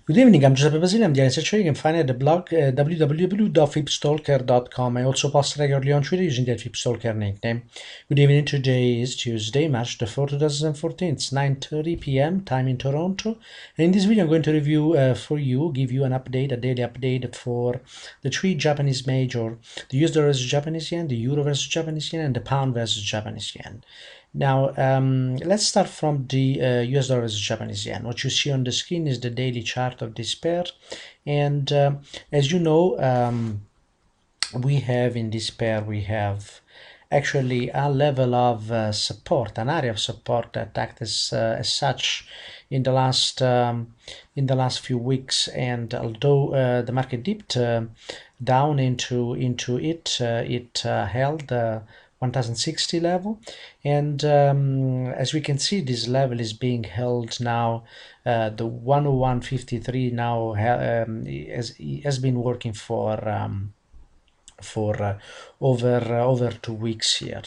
Good evening, I'm Giuseppe Basile, I'm the analyst trading. You can find at the blog www.fipstalker.com. I also post regularly on Twitter using that Fipstalker nickname. Good evening, today is Tuesday, March the 4th, 2014. It's 9:30 p.m. time in Toronto. And in this video, I'm going to review give you an update, a daily update for the three Japanese major, the US dollar versus Japanese yen, the euro versus Japanese yen, and the pound versus Japanese yen. Now, let's start from the US dollar versus Japanese yen. What you see on the screen is the daily chart of this pair. And as you know, we have in this pair, we have actually a level of support, an area of support that acted as such in the last few weeks. And although the market dipped down into it, it held 1060 level, and as we can see, this level is being held now. The 101.53 now has been working for over 2 weeks here.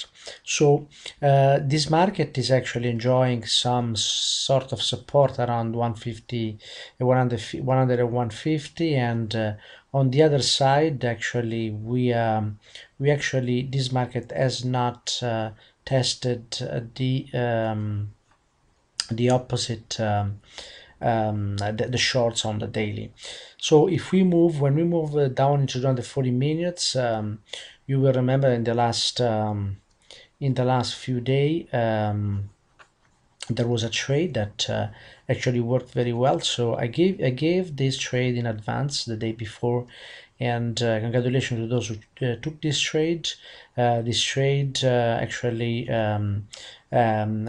So this market is actually enjoying some sort of support around 150, 100 and 150, and on the other side, actually, we actually, this market has not tested the opposite, the shorts on the daily. So if we move, when we move down into around the 40 minutes, you will remember in the last few days, there was a trade that actually worked very well. So I gave this trade in advance the day before, and congratulations to those who took this trade. This trade actually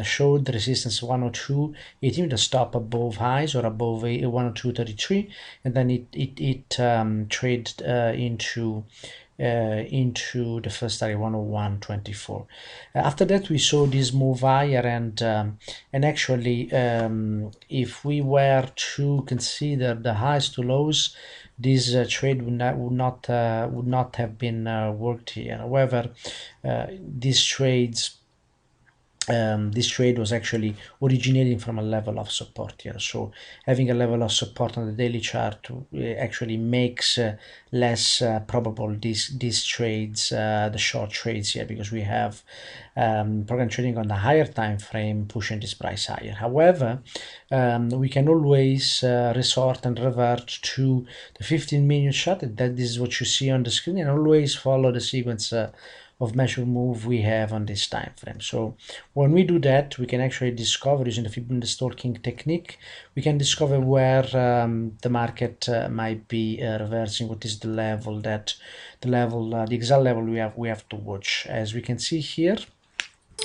showed the resistance 102.18 with a stop above highs or above 102.33, and then it traded into the first target 101.24. After that, we saw this move higher, and actually, if we were to consider the highs to lows, this trade would not have been worked here. However, this trade was actually originating from a level of support here. So having a level of support on the daily chart actually makes less probable these trades, the short trades here, because we have program trading on the higher time frame pushing this price higher. However, we can always resort and revert to the 15-minute chart. That is what you see on the screen, and always follow the sequence of measure move we have on this time frame. So when we do that, we can actually discover, using the Fibonacci stalking technique, we can discover where the market might be reversing. What is the level the exact level we have to watch. As we can see here,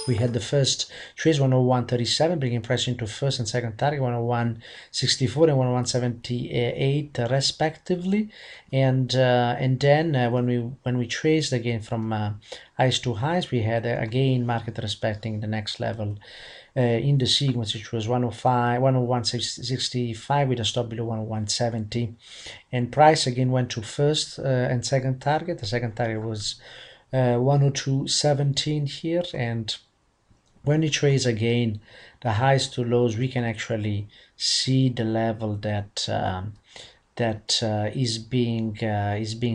we had the first trades 101.37, bringing price into first and second target 101.64 and 101.78 respectively, and then when we traced again from highs to highs, we had again market respecting the next level in the sequence, which was 101.65 with a stop below 101.70, and price again went to first and second target. The second target was 102.17 here, and when we trace again the highs to lows, we can actually see the level that is being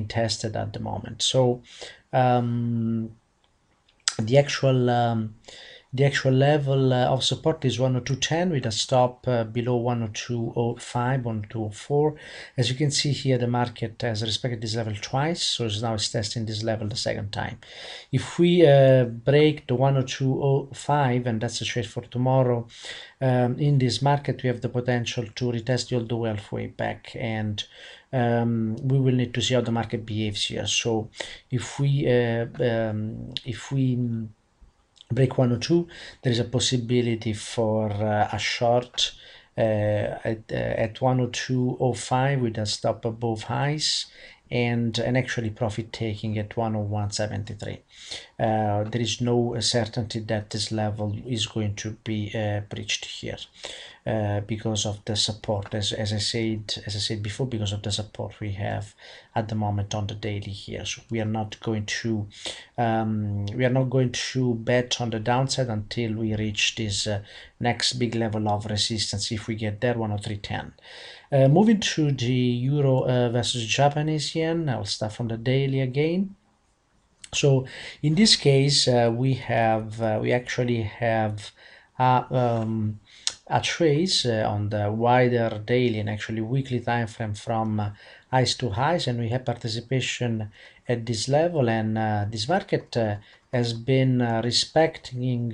tested at the moment. So the actual level of support is 102.10 with a stop below 102.05, 102.04. As you can see here, the market has respected this level twice, so now it's testing this level the second time. If we break the 102.05, and that's the trade for tomorrow, in this market we have the potential to retest the all-the-way halfway back, and we will need to see how the market behaves here. So if we break 102, there is a possibility for a short at 102.05 with a stop above highs, and actually profit taking at 101.73. There is no certainty that this level is going to be breached here. because of the support, as I said before, because of the support we have at the moment on the daily here. So we are not going to bet on the downside until we reach this next big level of resistance. If we get there, 103.10. Moving to the euro versus Japanese yen, I'll start from the daily again. So in this case, we actually have a trace on the wider daily and actually weekly time frame from highs to highs, and we have participation at this level, and this market has been respecting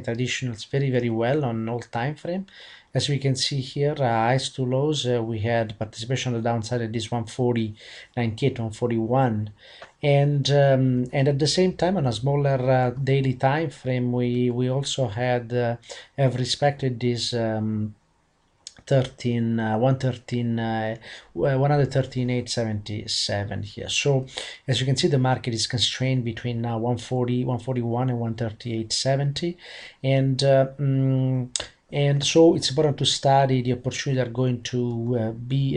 traditionals very well on all time frame. As we can see here, highs to lows, we had participation on the downside at this 140.98, 141, and at the same time on a smaller daily time frame, we also have respected this 113.877 here. So as you can see, the market is constrained between 140, 141 and 138.70, and so it's important to study the opportunities that are going to be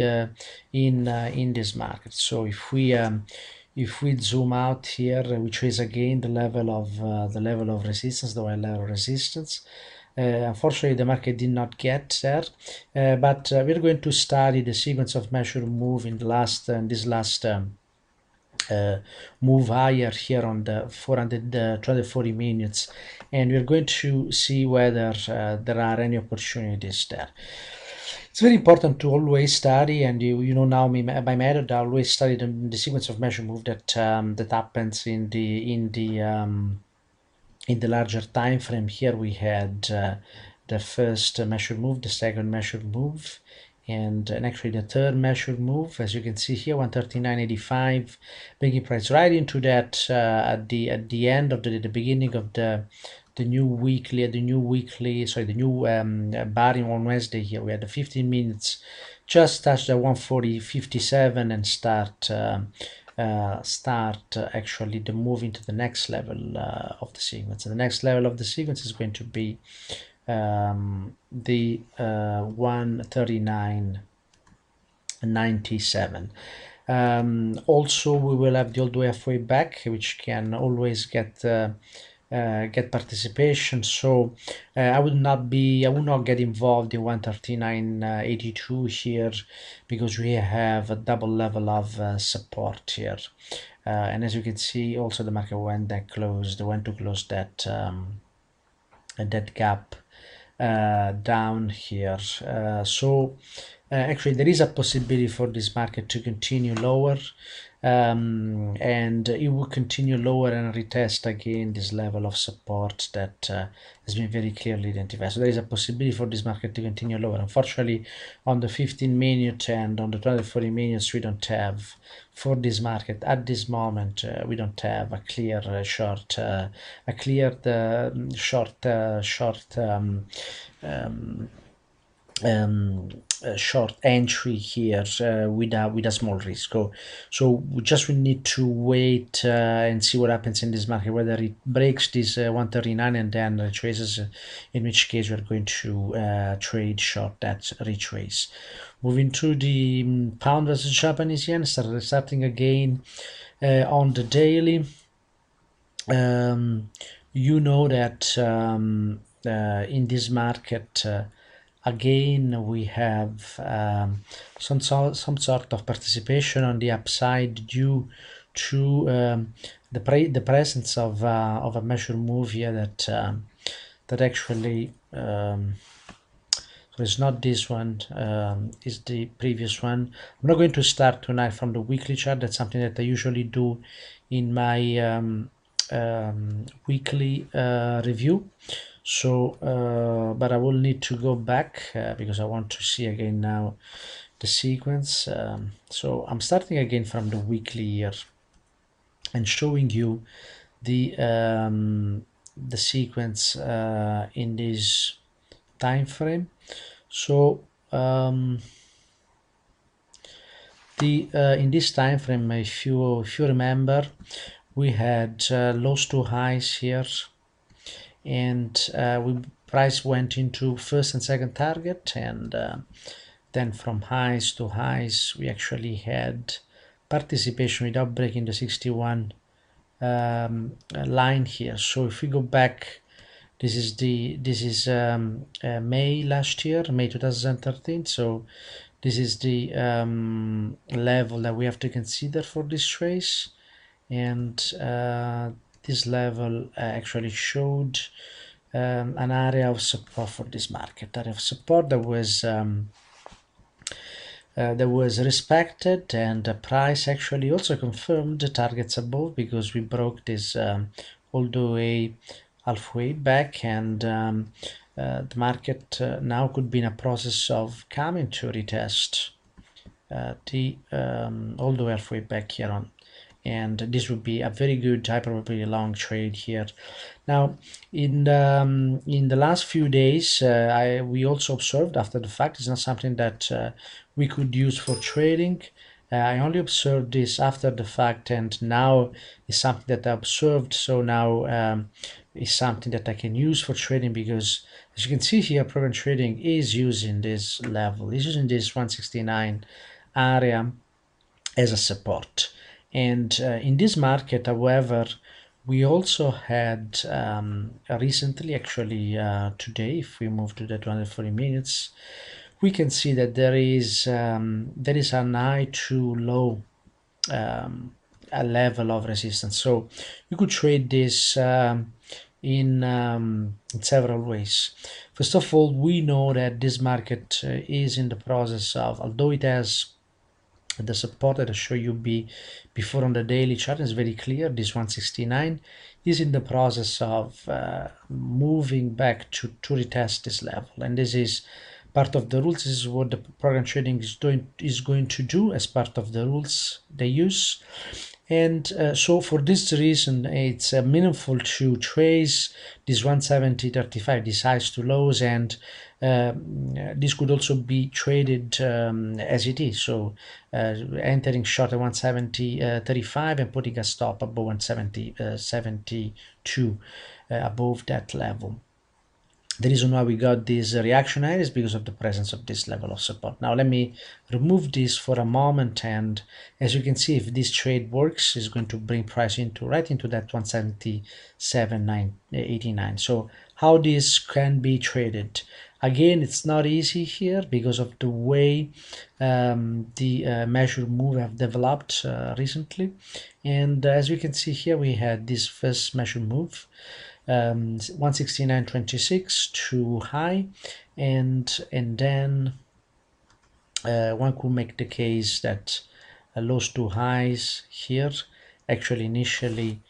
in this market. So if we zoom out here, we trace again the level of resistance, the level of resistance. Unfortunately, the market did not get there, but we're going to study the sequence of measured move in this last move higher here on the 240 minutes, and we're going to see whether there are any opportunities there. It's very important to always study, and you know now by method, I always study the sequence of measure move that happens in the larger time frame. Here we had the first measured move, the second measured move, and actually the third measured move. As you can see here, 139.85, bringing price right into that at the end of the beginning of the new barring on Wednesday. Here we had the 15 minutes, just touch the 140.57 and start actually the move into the next level of the sequence. And the next level of the sequence is going to be the 139.97. Also, we will have the old way halfway back, which can always get participation. So I would not get involved in 139.82 here, because we have a double level of support here, and as you can see, also the market went to close that that gap down here. So actually there is a possibility for this market to continue lower, and it will continue lower and retest again this level of support that has been very clearly identified. So there is a possibility for this market to continue lower. Unfortunately, on the 15-minute and on the 240 minutes, we don't have, for this market at this moment, we don't have a clear short short entry here with a small risk. So we need to wait and see what happens in this market, whether it breaks this 139 and then retraces, in which case we're going to trade short that retrace. Moving to the pound versus Japanese yen, starting again on the daily. You know that in this market, again, we have some sort of participation on the upside due to the presence of a measure move here that actually so it's not this one, it's the previous one. I'm not going to start tonight from the weekly chart. That's something that I usually do in my weekly review. So but I will need to go back because I want to see again now the sequence. So I'm starting again from the weekly here and showing you the sequence in this time frame. So in this time frame, if you remember, we had lows to highs here, and we price went into first and second target, and then from highs to highs we actually had participation without breaking the 61 line here. So if we go back, this is May last year, May 2013. So this is the level that we have to consider for this trace, and this level actually showed an area of support for this market, area of support that was respected, and the price actually also confirmed the targets above, because we broke this all the way halfway back, and the market now could be in a process of coming to retest the all the way halfway back here on, and this would be a very good probably long trade here. Now in the last few days we also observed after the fact, it's not something that we could use for trading. I only observed this after the fact, and now it's something that I observed, so now is something that I can use for trading, because as you can see here, program trading is using this level, is using this 169 area as a support. And in this market, however, we also had recently, actually today, if we move to the 240 minutes, we can see that there is an high to low a level of resistance. So you could trade this in several ways. First of all, we know that this market is in the process of, although it has the support that I show you before on the daily chart is very clear, this 169 is in the process of moving back to retest this level, and this is part of the rules. This is what the program trading is going to do as part of the rules they use. And so for this reason, it's meaningful to trace this 170.35, these highs to lows, and this could also be traded as it is. So entering short at 170.35 and putting a stop above 170.72 above that level. The reason why we got this reaction is because of the presence of this level of support. Now let me remove this for a moment, and as you can see, if this trade works, it's going to bring price right into that 177.89. So how this can be traded? Again, it's not easy here because of the way the measure move have developed recently. And as you can see here, we had this first measure move, 169.26 too high, and then one could make the case that lows to highs here actually initially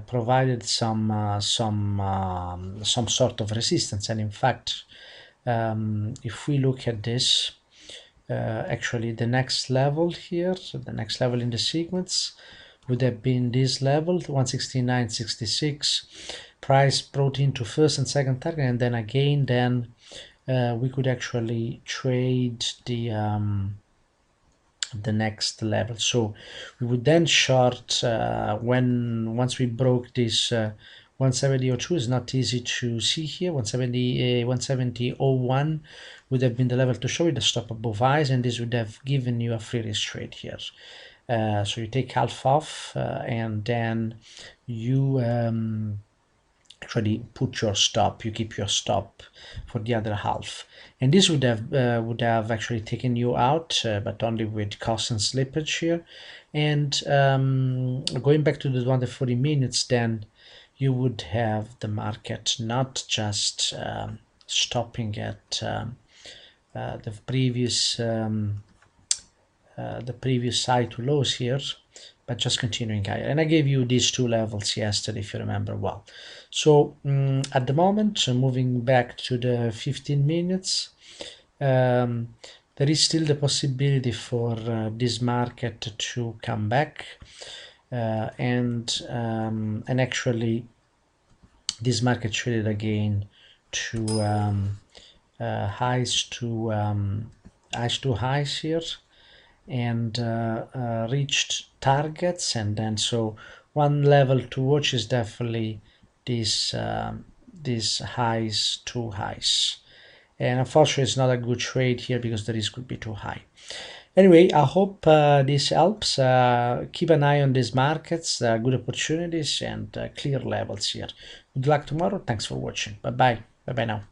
provided some sort of resistance. And in fact, if we look at this, actually the next level here, so the next level in the sequence would have been this level, 169.66. Price brought into first and second target, and then again, we could actually trade the next level. So we would then short once we broke this 170.02. Is not easy to see here. 170.01 would have been the level to show with the stop above highs, and this would have given you a free risk trade here. So you take half off, and then you actually put your stop, you keep your stop for the other half, and this would have actually taken you out, but only with cost and slippage here. And going back to the 240 minutes, then you would have the market not just stopping at the previous high to lows here, but just continuing higher. And I gave you these two levels yesterday, if you remember well. So at the moment, moving back to the 15 minutes, there is still the possibility for this market to come back, and actually this market traded again to highs to highs here, and reached targets. And then so one level to watch is definitely this these highs, two highs. And unfortunately, it's not a good trade here because the risk could be too high. Anyway, I hope this helps. Keep an eye on these markets, good opportunities and clear levels here. Good luck tomorrow. Thanks for watching. Bye bye. Bye bye now.